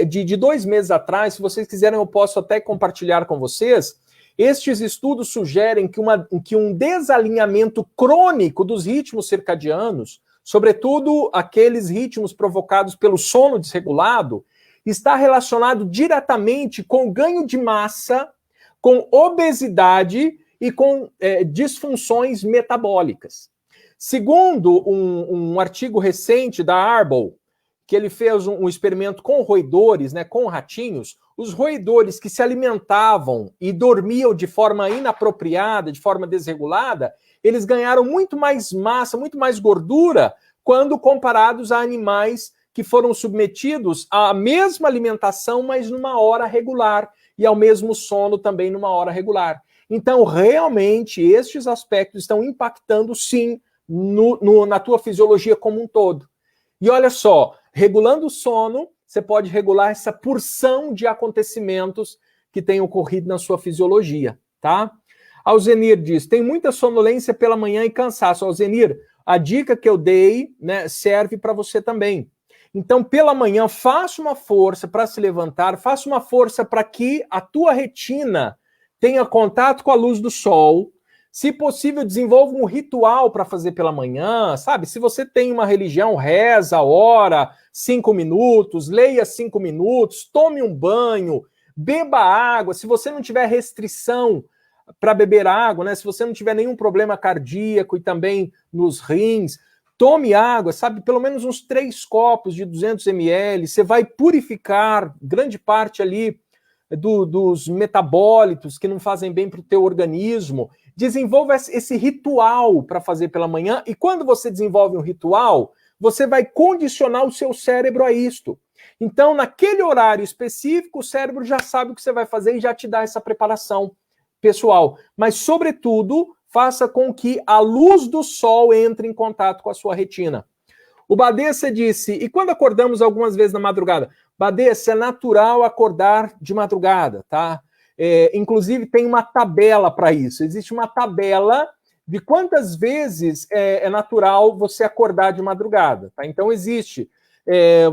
Speaker 1: de 2 meses atrás, se vocês quiserem, eu posso até compartilhar com vocês. Estes estudos sugerem que um desalinhamento crônico dos ritmos circadianos, sobretudo aqueles ritmos provocados pelo sono desregulado, está relacionado diretamente com ganho de massa, com obesidade e com disfunções metabólicas. Segundo um artigo recente da Arbol, que ele fez um experimento com roedores, né, com ratinhos, os roedores que se alimentavam e dormiam de forma inapropriada, de forma desregulada, eles ganharam muito mais massa, muito mais gordura, quando comparados a animais que foram submetidos à mesma alimentação, mas numa hora regular, e ao mesmo sono também numa hora regular. Então, realmente, estes aspectos estão impactando, sim, na tua fisiologia como um todo. E olha só, regulando o sono, você pode regular essa porção de acontecimentos que tem ocorrido na sua fisiologia, tá? Alzenir diz, tem muita sonolência pela manhã e cansaço. Alzenir, a dica que eu dei, né, serve para você também. Então, pela manhã, faça uma força para se levantar, faça uma força para que a tua retina tenha contato com a luz do sol. Se possível, desenvolva um ritual para fazer pela manhã, sabe? Se você tem uma religião, reza, ora, 5 minutos, leia 5 minutos, tome um banho, beba água. Se você não tiver restrição para beber água, né? Se você não tiver nenhum problema cardíaco e também nos rins, tome água, sabe? Pelo menos uns 3 copos de 200 ml. Você vai purificar grande parte ali dos metabólitos que não fazem bem para o teu organismo. Desenvolva esse ritual para fazer pela manhã, e quando você desenvolve um ritual, você vai condicionar o seu cérebro a isto. Então, naquele horário específico, o cérebro já sabe o que você vai fazer e já te dá essa preparação pessoal. Mas, sobretudo, faça com que a luz do sol entre em contato com a sua retina. O Badessa disse, e quando acordamos algumas vezes na madrugada? Badessa, é natural acordar de madrugada, tá? Inclusive, tem uma tabela para isso. Existe uma tabela de quantas vezes é natural você acordar de madrugada, tá? Então, existe.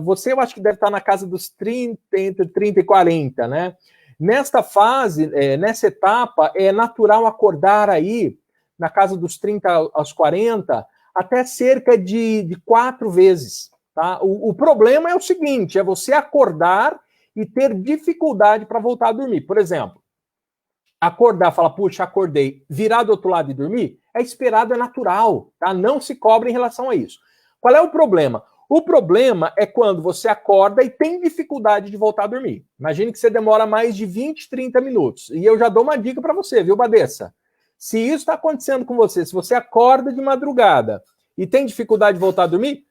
Speaker 1: Você, eu acho que deve estar na casa dos 30, entre 30 e 40, né? Nesta fase, nessa etapa, é natural acordar aí, na casa dos 30 aos 40, até cerca de 4 vezes, tá? O problema é o seguinte, é você acordar e ter dificuldade para voltar a dormir. Por exemplo, acordar, falar, puxa, acordei, virar do outro lado e dormir, é esperado, é natural, tá? Não se cobra em relação a isso. Qual é o problema? O problema é quando você acorda e tem dificuldade de voltar a dormir. Imagine que você demora mais de 20, 30 minutos. E eu já dou uma dica para você, viu, Badessa? Se isso está acontecendo com você, se você acorda de madrugada e tem dificuldade de voltar a dormir,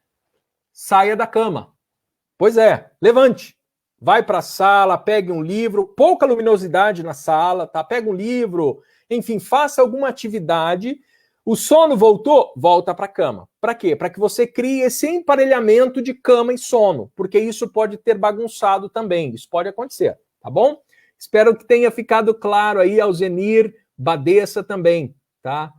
Speaker 1: saia da cama. Pois é, levante. Vai para a sala, pegue um livro, pouca luminosidade na sala, tá? Pega um livro, enfim, faça alguma atividade. O sono voltou? Volta para a cama. Para quê? Para que você crie esse emparelhamento de cama e sono, porque isso pode ter bagunçado também. Isso pode acontecer, tá bom? Espero que tenha ficado claro aí ao Zenir, Badessa também, tá?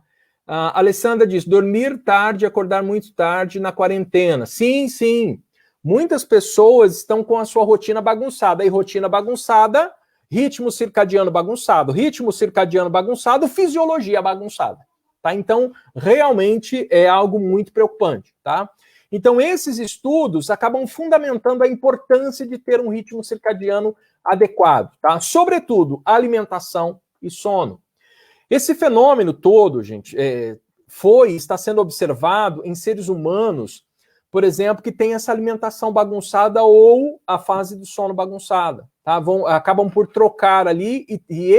Speaker 1: A Alessandra diz, dormir tarde, acordar muito tarde na quarentena. Sim, sim. Muitas pessoas estão com a sua rotina bagunçada. E rotina bagunçada, ritmo circadiano bagunçado. Ritmo circadiano bagunçado, fisiologia bagunçada. Tá? Então, realmente é algo muito preocupante. Tá? Então, esses estudos acabam fundamentando a importância de ter um ritmo circadiano adequado. Tá? Sobretudo, alimentação e sono. Esse fenômeno todo, gente, está sendo observado em seres humanos, por exemplo, que tem essa alimentação bagunçada ou a fase do sono bagunçada. Tá? Acabam por trocar ali e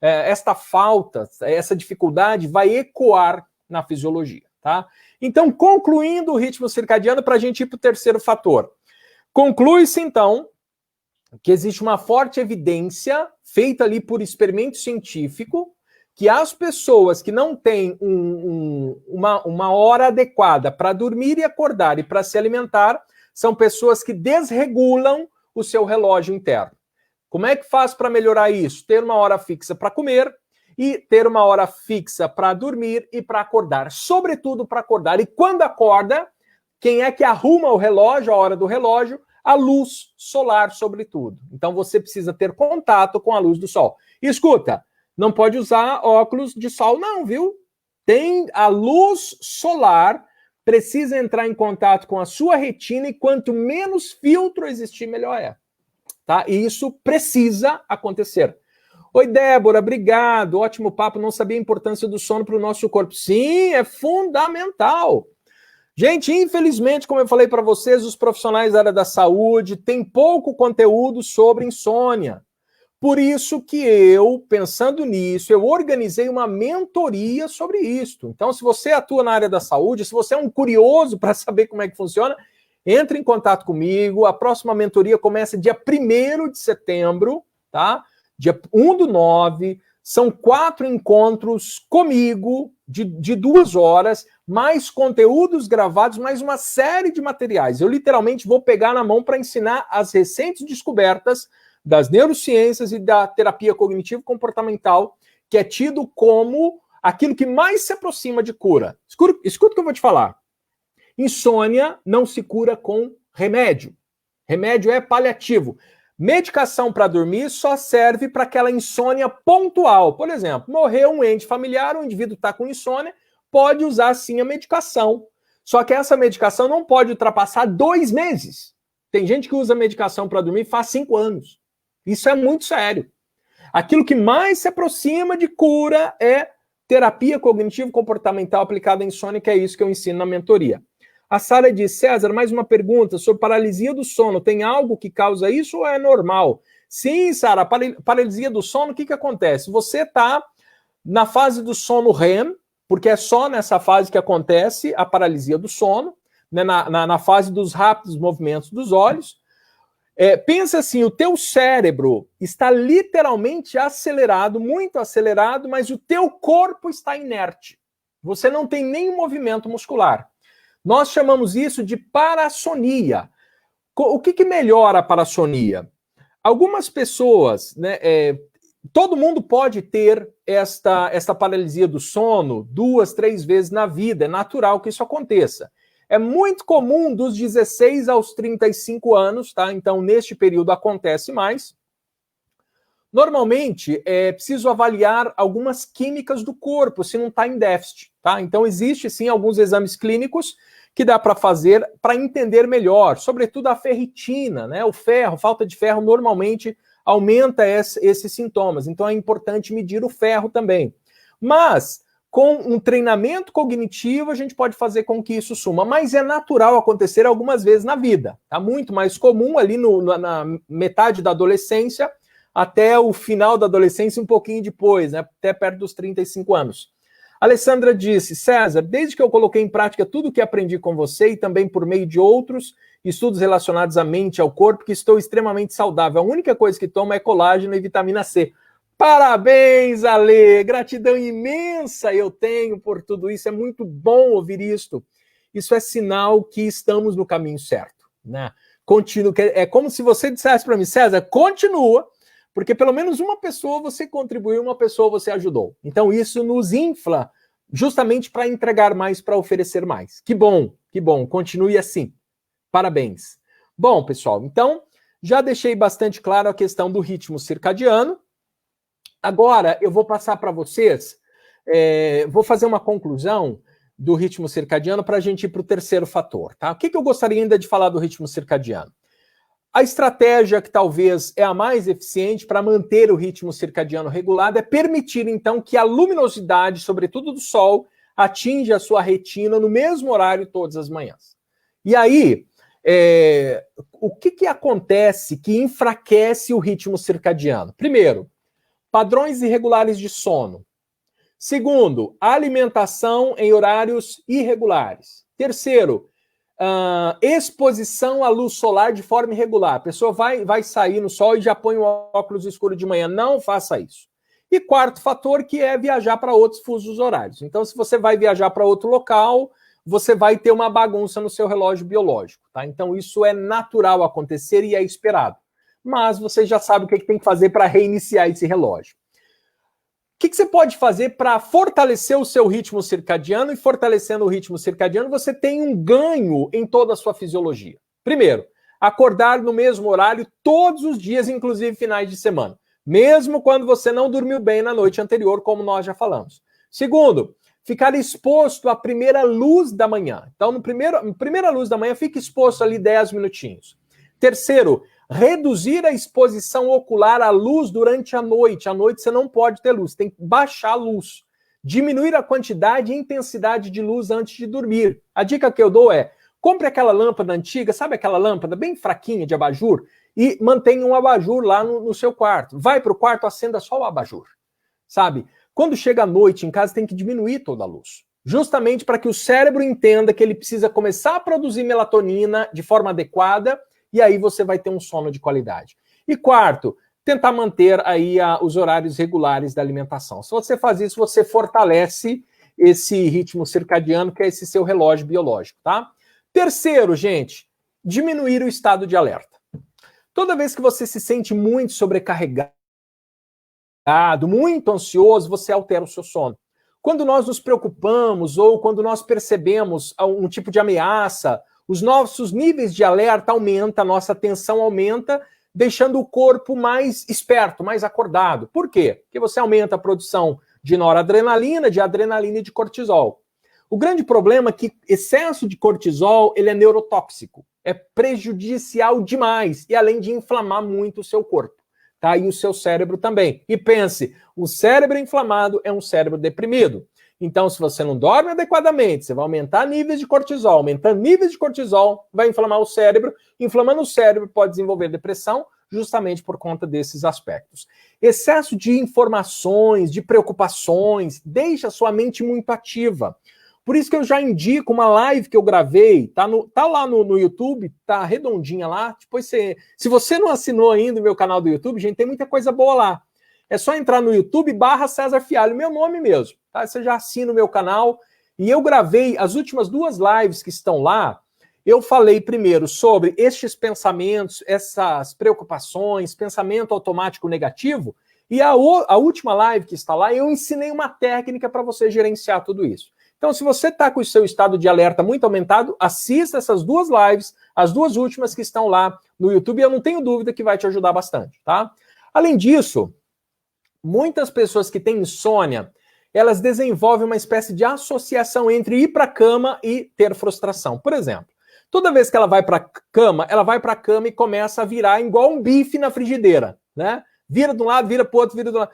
Speaker 1: esta falta, essa dificuldade vai ecoar na fisiologia. Tá? Então, concluindo o ritmo circadiano, para a gente ir para o terceiro fator. Conclui-se, então, que existe uma forte evidência feita ali por experimento científico que as pessoas que não têm uma hora adequada para dormir e acordar e para se alimentar são pessoas que desregulam o seu relógio interno. Como é que faz para melhorar isso? Ter uma hora fixa para comer e ter uma hora fixa para dormir e para acordar, sobretudo para acordar. E quando acorda, quem é que arruma o relógio, a hora do relógio? A luz solar, sobretudo. Então você precisa ter contato com a luz do sol. E escuta, não pode usar óculos de sol não, viu? Tem a luz solar, precisa entrar em contato com a sua retina e quanto menos filtro existir, melhor é. Tá? E isso precisa acontecer. Oi, Débora, obrigado. Ótimo papo, não sabia a importância do sono para o nosso corpo. Sim, é fundamental. Gente, infelizmente, como eu falei para vocês, os profissionais da área da saúde têm pouco conteúdo sobre insônia. Por isso que eu, pensando nisso, eu organizei uma mentoria sobre isso. Então, se você atua na área da saúde, se você é um curioso para saber como é que funciona, entre em contato comigo. A próxima mentoria começa dia 1º de setembro, tá? Dia 1/9. São 4 encontros comigo de 2 horas, mais conteúdos gravados, mais uma série de materiais. Eu literalmente vou pegar na mão para ensinar as recentes descobertas das neurociências e da terapia cognitivo-comportamental, que é tido como aquilo que mais se aproxima de cura. Escuta o que eu vou te falar. Insônia não se cura com remédio. Remédio é paliativo. Medicação para dormir só serve para aquela insônia pontual. Por exemplo, morreu um ente familiar, o indivíduo está com insônia, pode usar sim a medicação. Só que essa medicação não pode ultrapassar 2 meses. Tem gente que usa medicação para dormir faz 5 anos. Isso é muito sério. Aquilo que mais se aproxima de cura é terapia cognitivo-comportamental aplicada à insônia, que é isso que eu ensino na mentoria. A Sara diz, César, mais uma pergunta sobre paralisia do sono. Tem algo que causa isso ou é normal? Sim, Sara, paralisia do sono, o que acontece? Você está na fase do sono REM, porque é só nessa fase que acontece a paralisia do sono, né, na fase dos rápidos movimentos dos olhos. Pensa assim, o teu cérebro está literalmente acelerado, muito acelerado, mas o teu corpo está inerte. Você não tem nenhum movimento muscular. Nós chamamos isso de parassonia. O que melhora a parassonia? Algumas pessoas, né, todo mundo pode ter esta paralisia do sono 2, 3 vezes na vida, é natural que isso aconteça. É muito comum dos 16 aos 35 anos, tá? Então, neste período acontece mais. Normalmente, é preciso avaliar algumas químicas do corpo, se não está em déficit, tá? Então, existe, sim, alguns exames clínicos que dá para fazer para entender melhor, sobretudo a ferritina, né? O ferro, falta de ferro, normalmente aumenta esses sintomas. Então, é importante medir o ferro também. Mas com um treinamento cognitivo, a gente pode fazer com que isso suma. Mas é natural acontecer algumas vezes na vida. Tá muito mais comum ali na metade da adolescência até o final da adolescência, um pouquinho depois, né? Até perto dos 35 anos. Alessandra disse, César, desde que eu coloquei em prática tudo o que aprendi com você e também por meio de outros estudos relacionados à mente e ao corpo, que estou extremamente saudável. A única coisa que tomo é colágeno e vitamina C. Parabéns, Ale! Gratidão imensa eu tenho por tudo isso. É muito bom ouvir isto. Isso é sinal que estamos no caminho certo, né? Continua. É como se você dissesse para mim, César, continua, porque pelo menos uma pessoa você contribuiu, uma pessoa você ajudou. Então isso nos infla justamente para entregar mais, para oferecer mais. Que bom, continue assim. Parabéns. Bom, pessoal, então já deixei bastante claro a questão do ritmo circadiano. Agora eu vou passar para vocês, vou fazer uma conclusão do ritmo circadiano para a gente ir para o terceiro fator, tá? O que eu gostaria ainda de falar do ritmo circadiano? A estratégia que talvez é a mais eficiente para manter o ritmo circadiano regulado é permitir, então, que a luminosidade, sobretudo do sol, atinja a sua retina no mesmo horário todas as manhãs. E aí, o que acontece que enfraquece o ritmo circadiano? Primeiro, padrões irregulares de sono. Segundo, alimentação em horários irregulares. Terceiro, exposição à luz solar de forma irregular. A pessoa vai sair no sol e já põe o óculos escuro de manhã. Não faça isso. E quarto fator, que é viajar para outros fusos horários. Então, se você vai viajar para outro local, você vai ter uma bagunça no seu relógio biológico, tá? Então, isso é natural acontecer e é esperado. Mas você já sabe o que tem que fazer para reiniciar esse relógio. O que você pode fazer para fortalecer o seu ritmo circadiano? E fortalecendo o ritmo circadiano, você tem um ganho em toda a sua fisiologia. Primeiro, acordar no mesmo horário todos os dias, inclusive finais de semana. Mesmo quando você não dormiu bem na noite anterior, como nós já falamos. Segundo, ficar exposto à primeira luz da manhã. Então, primeira luz da manhã, fique exposto ali 10 minutinhos. Terceiro, reduzir a exposição ocular à luz durante a noite. À noite você não pode ter luz, tem que baixar a luz. Diminuir a quantidade e intensidade de luz antes de dormir. A dica que eu dou é, compre aquela lâmpada antiga, sabe aquela lâmpada bem fraquinha de abajur? E mantenha um abajur lá no seu quarto. Vai para o quarto, acenda só o abajur. Sabe? Quando chega a noite em casa, tem que diminuir toda a luz. Justamente para que o cérebro entenda que ele precisa começar a produzir melatonina de forma adequada, e aí você vai ter um sono de qualidade. E quarto, tentar manter aí os horários regulares da alimentação. Se você faz isso, você fortalece esse ritmo circadiano, que é esse seu relógio biológico, tá? Terceiro, gente, diminuir o estado de alerta. Toda vez que você se sente muito sobrecarregado, muito ansioso, você altera o seu sono. Quando nós nos preocupamos ou quando nós percebemos um tipo de ameaça, os nossos níveis de alerta aumentam, a nossa tensão aumenta, deixando o corpo mais esperto, mais acordado. Por quê? Porque você aumenta a produção de noradrenalina, de adrenalina e de cortisol. O grande problema é que excesso de cortisol ele é neurotóxico, é prejudicial demais e além de inflamar muito o seu corpo, tá? E o seu cérebro também. E pense, o cérebro inflamado é um cérebro deprimido. Então, se você não dorme adequadamente, você vai aumentar níveis de cortisol. Aumentando níveis de cortisol, vai inflamar o cérebro. Inflamando o cérebro, pode desenvolver depressão, justamente por conta desses aspectos. Excesso de informações, de preocupações, deixa a sua mente muito ativa. Por isso que eu já indico uma live que eu gravei, tá lá no YouTube, tá redondinha lá. Depois se você não assinou ainda o meu canal do YouTube, gente, tem muita coisa boa lá. É só entrar no YouTube /César Fialho, meu nome mesmo, tá? Você já assina o meu canal. E eu gravei as últimas 2 lives que estão lá. Eu falei primeiro sobre estes pensamentos, essas preocupações, pensamento automático negativo. E a última live que está lá, eu ensinei uma técnica para você gerenciar tudo isso. Então, se você está com o seu estado de alerta muito aumentado, assista essas 2 lives, as 2 últimas que estão lá no YouTube. E eu não tenho dúvida que vai te ajudar bastante, tá? Além disso, muitas pessoas que têm insônia, elas desenvolvem uma espécie de associação entre ir para a cama e ter frustração. Por exemplo, toda vez que ela vai para a cama e começa a virar igual um bife na frigideira, né? Vira de um lado, vira para o outro, vira do lado.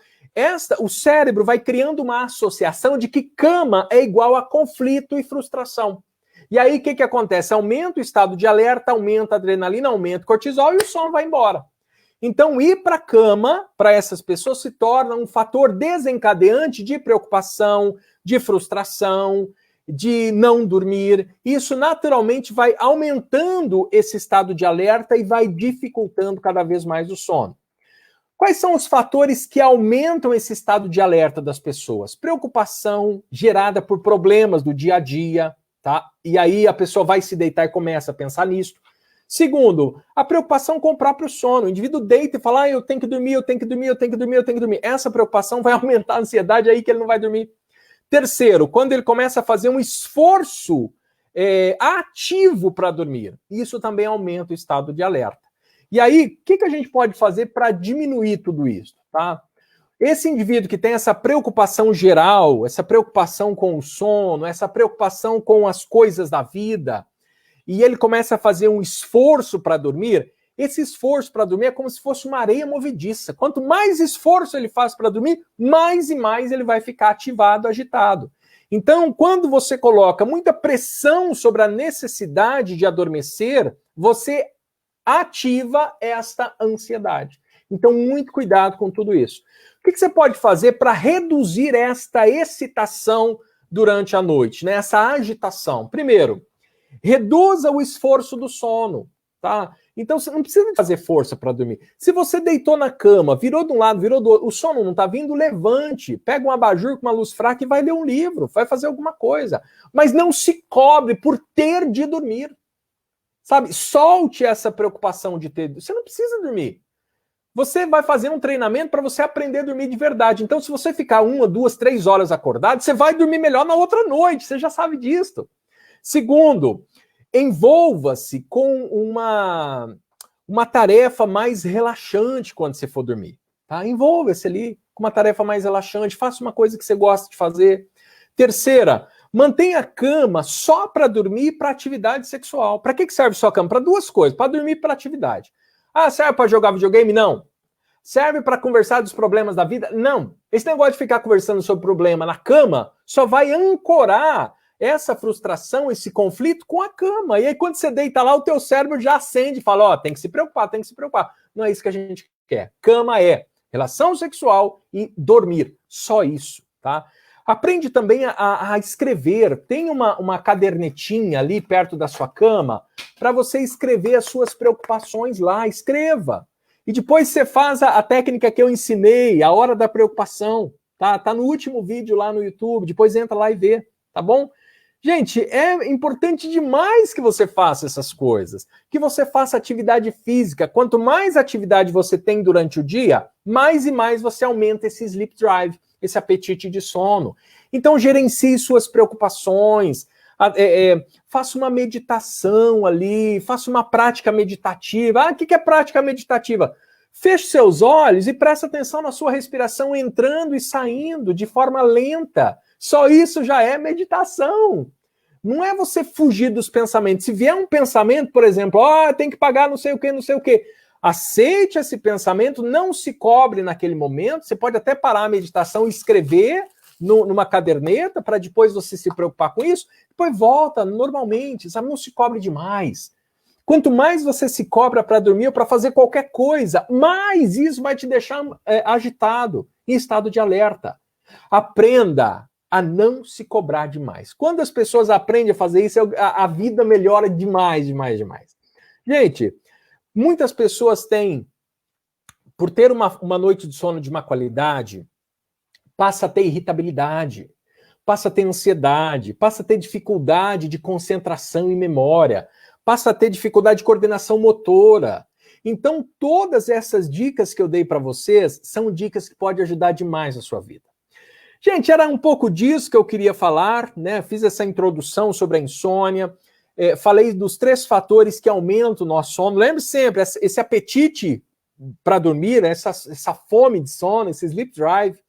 Speaker 1: O cérebro vai criando uma associação de que cama é igual a conflito e frustração. E aí o que acontece? Aumenta o estado de alerta, aumenta a adrenalina, aumenta o cortisol e o sono vai embora. Então, ir para a cama, para essas pessoas, se torna um fator desencadeante de preocupação, de frustração, de não dormir. Isso, naturalmente, vai aumentando esse estado de alerta e vai dificultando cada vez mais o sono. Quais são os fatores que aumentam esse estado de alerta das pessoas? Preocupação gerada por problemas do dia a dia, tá? E aí a pessoa vai se deitar e começa a pensar nisso. Segundo, a preocupação com o próprio sono. O indivíduo deita e fala, eu tenho que dormir, eu tenho que dormir, eu tenho que dormir, eu tenho que dormir. Essa preocupação vai aumentar a ansiedade aí que ele não vai dormir. Terceiro, quando ele começa a fazer um esforço ativo para dormir, isso também aumenta o estado de alerta. E aí, o que a gente pode fazer para diminuir tudo isso, tá? Esse indivíduo que tem essa preocupação geral, essa preocupação com o sono, essa preocupação com as coisas da vida, e ele começa a fazer um esforço para dormir, esse esforço para dormir é como se fosse uma areia movediça. Quanto mais esforço ele faz para dormir, mais e mais ele vai ficar ativado, agitado. Então, quando você coloca muita pressão sobre a necessidade de adormecer, você ativa esta ansiedade. Então, muito cuidado com tudo isso. O que você pode fazer para reduzir esta excitação durante a noite, né? Essa agitação? Primeiro, reduza o esforço do sono, tá? Então, você não precisa fazer força para dormir. Se você deitou na cama, virou de um lado, virou do outro, o sono não está vindo, levante. Pega um abajur com uma luz fraca e vai ler um livro, vai fazer alguma coisa. Mas não se cobre por ter de dormir. Sabe, solte essa preocupação de ter. Você não precisa dormir. Você vai fazer um treinamento para você aprender a dormir de verdade. Então, se você ficar 1, 2, 3 horas acordado, você vai dormir melhor na outra noite. Você já sabe disso. Segundo, envolva-se com uma tarefa mais relaxante quando você for dormir. Tá? Envolva-se ali com uma tarefa mais relaxante. Faça uma coisa que você gosta de fazer. Terceira, mantenha a cama só para dormir e para atividade sexual. Para que serve só a cama? Para duas coisas, para dormir e para atividade. Ah, serve para jogar videogame? Não. Serve para conversar dos problemas da vida? Não. Esse negócio de ficar conversando sobre problema na cama só vai ancorar essa frustração, esse conflito com a cama. E aí quando você deita lá, o teu cérebro já acende e fala, tem que se preocupar, tem que se preocupar. Não é isso que a gente quer. Cama é relação sexual e dormir. Só isso, tá? Aprende também a escrever. Tem uma cadernetinha ali perto da sua cama para você escrever as suas preocupações lá. Escreva. E depois você faz a técnica que eu ensinei, a hora da preocupação. Tá no último vídeo lá no YouTube. Depois entra lá e vê, tá bom? Gente, é importante demais que você faça essas coisas. Que você faça atividade física. Quanto mais atividade você tem durante o dia, mais e mais você aumenta esse sleep drive, esse apetite de sono. Então, gerencie suas preocupações, faça uma meditação ali, faça uma prática meditativa. Ah, o que é prática meditativa? Feche seus olhos e preste atenção na sua respiração entrando e saindo de forma lenta. Só isso já é meditação. Não é você fugir dos pensamentos. Se vier um pensamento, por exemplo, tem que pagar não sei o quê, não sei o quê. Aceite esse pensamento, não se cobre naquele momento. Você pode até parar a meditação e escrever numa caderneta para depois você se preocupar com isso. Depois volta normalmente, sabe? Não se cobre demais. Quanto mais você se cobra para dormir ou para fazer qualquer coisa, mais isso vai te deixar agitado, em estado de alerta. Aprenda a não se cobrar demais. Quando as pessoas aprendem a fazer isso, a vida melhora demais, demais, demais. Gente, muitas pessoas têm, por ter uma noite de sono de má qualidade, passa a ter irritabilidade, passa a ter ansiedade, passa a ter dificuldade de concentração e memória, passa a ter dificuldade de coordenação motora. Então, todas essas dicas que eu dei para vocês são dicas que podem ajudar demais a sua vida. Gente, era um pouco disso que eu queria falar, né? Fiz essa introdução sobre a insônia, falei dos 3 fatores que aumentam o nosso sono. Lembre sempre, esse apetite para dormir, essa fome de sono, esse sleep drive.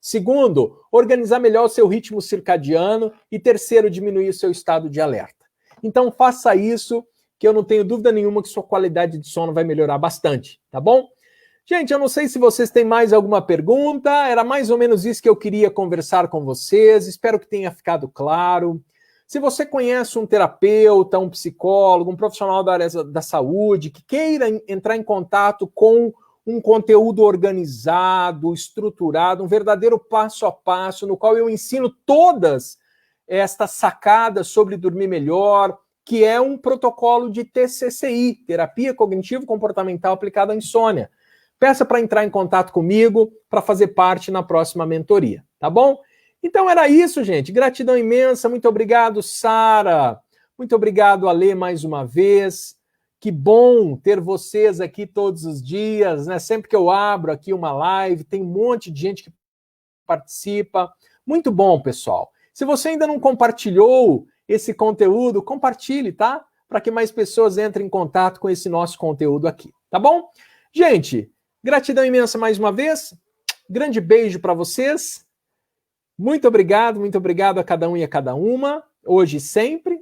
Speaker 1: Segundo, organizar melhor o seu ritmo circadiano. E terceiro, diminuir o seu estado de alerta. Então faça isso, que eu não tenho dúvida nenhuma que sua qualidade de sono vai melhorar bastante, tá bom? Gente, eu não sei se vocês têm mais alguma pergunta, era mais ou menos isso que eu queria conversar com vocês, espero que tenha ficado claro. Se você conhece um terapeuta, um psicólogo, um profissional da área da saúde, que queira entrar em contato com um conteúdo organizado, estruturado, um verdadeiro passo a passo, no qual eu ensino todas estas sacadas sobre dormir melhor, que é um protocolo de TCCI, Terapia Cognitivo Comportamental Aplicada à Insônia. peça para entrar em contato comigo para fazer parte na próxima mentoria, tá bom? Então era isso, gente. Gratidão imensa. Muito obrigado, Sara. Muito obrigado, Alê, mais uma vez. Que bom ter vocês aqui todos os dias, né? Sempre que eu abro aqui uma live, tem um monte de gente que participa. Muito bom, pessoal. Se você ainda não compartilhou esse conteúdo, compartilhe, tá? Para que mais pessoas entrem em contato com esse nosso conteúdo aqui, tá bom? Gente, gratidão imensa mais uma vez. Grande beijo para vocês. Muito obrigado a cada um e a cada uma, hoje e sempre.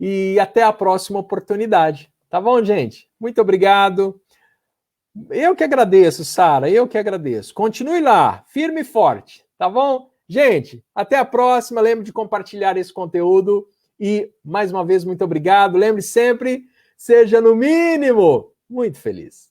Speaker 1: E até a próxima oportunidade. Tá bom, gente? Muito obrigado. Eu que agradeço, Sara, eu que agradeço. Continue lá, firme e forte, tá bom? Gente, até a próxima. Lembre de compartilhar esse conteúdo. E, mais uma vez, muito obrigado. Lembre sempre, seja no mínimo muito feliz.